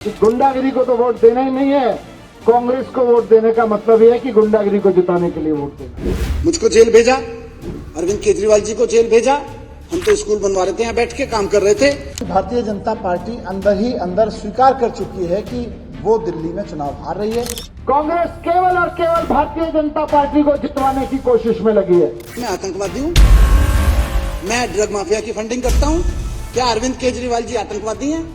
गुंडागिरी को तो वोट देना ही नहीं है। कांग्रेस को वोट देने का मतलब यह है कि गुंडागिरी को जिताने के लिए वोट देना। मुझको जेल भेजा, अरविंद केजरीवाल जी को जेल भेजा। हम तो स्कूल बनवा रहे थे, यहाँ बैठ के काम कर रहे थे। भारतीय जनता पार्टी अंदर ही अंदर स्वीकार कर चुकी है कि वो दिल्ली में चुनाव हार रही है। कांग्रेस केवल और केवल भारतीय जनता पार्टी को जितवाने की कोशिश में लगी है। मैं आतंकवादी हूँ, मैं ड्रग माफिया की फंडिंग करता हूँ। क्या अरविंद केजरीवाल जी आतंकवादी हैं?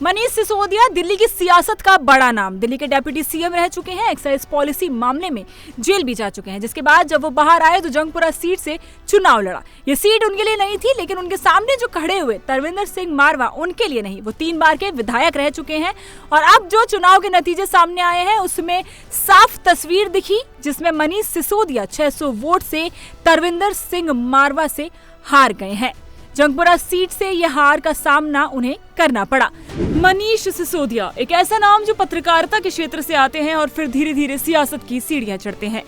मनीष सिसोदिया दिल्ली की सियासत का बड़ा नाम, दिल्ली के डेप्यूटी सीएम रह चुके हैं। एक्साइज पॉलिसी मामले में जेल भी जा चुके हैं, जिसके बाद जब वो बाहर आए तो जंगपुरा सीट से चुनाव लड़ा। ये सीट उनके लिए नहीं थी, लेकिन उनके सामने जो खड़े हुए तरविंदर सिंह मारवा उनके लिए नहीं। वो 3 बार के विधायक रह चुके हैं और अब जो चुनाव के नतीजे सामने आए हैं उसमें साफ तस्वीर दिखी, जिसमें मनीष सिसोदिया 600 वोट से तरविंदर सिंह मारवा से हार गए हैं। जंगपुरा सीट से यह हार का सामना उन्हें करना पड़ा। मनीष सिसोदिया एक ऐसा नाम जो पत्रकारिता के क्षेत्र से आते हैं और फिर धीरे धीरे सियासत की सीढ़ियां चढ़ते हैं।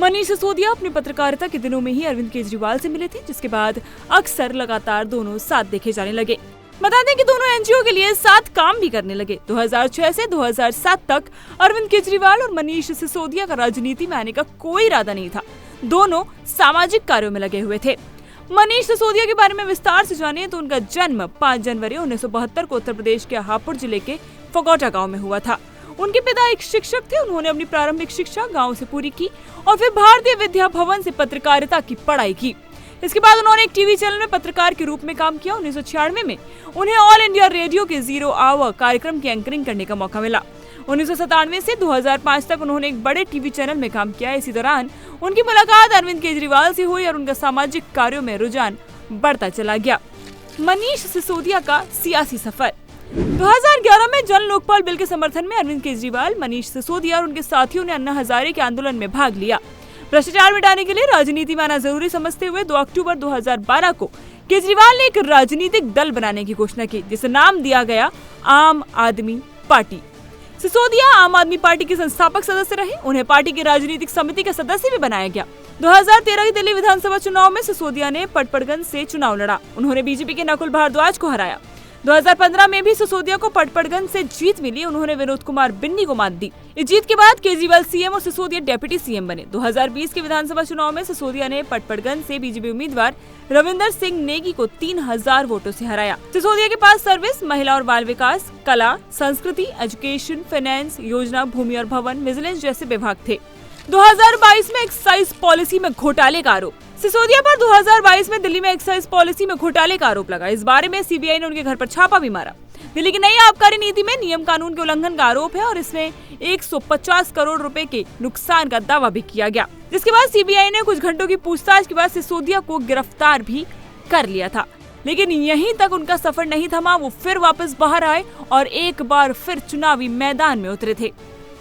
मनीष सिसोदिया अपनी पत्रकारिता के दिनों में ही अरविंद केजरीवाल से मिले थे, जिसके बाद अक्सर लगातार दोनों साथ देखे जाने लगे। बता दें कि दोनों एनजीओ के लिए साथ काम भी करने लगे। 2006 से 2007 तक अरविंद केजरीवाल और मनीष सिसोदिया का राजनीति में आने का कोई इरादा नहीं था। दोनों सामाजिक कार्यों में लगे हुए थे। मनीष सिसोदिया के बारे में विस्तार से जाने तो उनका जन्म 5 जनवरी 1972 को उत्तर प्रदेश के हापुड़ जिले के फगोटा गांव में हुआ था। उनके पिता एक शिक्षक थे। उन्होंने अपनी प्रारंभिक शिक्षा गांव से पूरी की और फिर भारतीय विद्या भवन से पत्रकारिता की पढ़ाई की। इसके बाद उन्होंने एक टीवी चैनल में पत्रकार के रूप में काम किया। 1996 में उन्हें ऑल इंडिया रेडियो के 0 आवर कार्यक्रम की एंकरिंग करने का मौका मिला। 1997 से 2005 तक उन्होंने एक बड़े टीवी चैनल में काम किया। इसी दौरान उनकी मुलाकात अरविंद केजरीवाल से हुई और उनका सामाजिक कार्यों में रुझान बढ़ता चला गया। मनीष सिसोदिया का सियासी सफर। 2011 में जन लोकपाल बिल के समर्थन में अरविंद केजरीवाल, मनीष सिसोदिया और उनके साथियों ने अन्ना हजारे के आंदोलन में भाग लिया। भ्रष्टाचार मिटाने के लिए राजनीति में आना जरूरी समझते हुए 2 अक्टूबर 2012 को केजरीवाल ने एक राजनीतिक दल बनाने की घोषणा की, जिसे नाम दिया गया आम आदमी पार्टी। सिसोदिया आम आदमी पार्टी के संस्थापक सदस्य रहे। उन्हें पार्टी की राजनीतिक समिति का सदस्य भी बनाया गया। 2013 की दिल्ली विधानसभा चुनाव में सिसोदिया ने पटपड़गंज से चुनाव लड़ा। उन्होंने बीजेपी के नकुल भारद्वाज को हराया। 2015 में भी सिसोदिया को पटपड़गंज से जीत मिली। उन्होंने विनोद कुमार बिन्नी को मात दी। इस जीत के बाद केजरीवाल सीएम और सिसोदिया डेप्यूटी सीएम बने। 2020 के विधानसभा चुनाव में सिसोदिया ने पटपड़गंज से बीजेपी उम्मीदवार रविंदर सिंह नेगी को 3000 वोटों से हराया। सिसोदिया के पास सर्विस, महिला और बाल विकास, कला, संस्कृति, एजुकेशन, फाइनेंस, योजना, भूमि और भवन, विजिलेंस जैसे विभाग थे। 2022 में एक्साइज पॉलिसी में घोटाले का आरोप। सिसोदिया पर 2022 में दिल्ली में एक्साइज पॉलिसी में घोटाले का आरोप लगा। इस बारे में सीबीआई ने उनके घर पर छापा भी मारा। दिल्ली की नई आबकारी नीति में नियम कानून के उल्लंघन का आरोप है और इसमें 150 करोड़ रुपए के नुकसान का दावा भी किया गया, जिसके बाद सीबीआई ने कुछ घंटों की पूछताछ के बाद सिसोदिया को गिरफ्तार भी कर लिया था। लेकिन यहीं तक उनका सफर नहीं थमा। वो फिर वापस बाहर आए और एक बार फिर चुनावी मैदान में उतरे थे।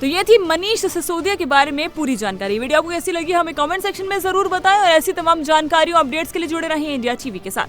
तो ये थी मनीष सिसोदिया के बारे में पूरी जानकारी। वीडियो आपको कैसी लगी हमें कमेंट सेक्शन में जरूर बताएं और ऐसी तमाम जानकारी और अपडेट्स के लिए जुड़े रहें इंडिया टीवी के साथ।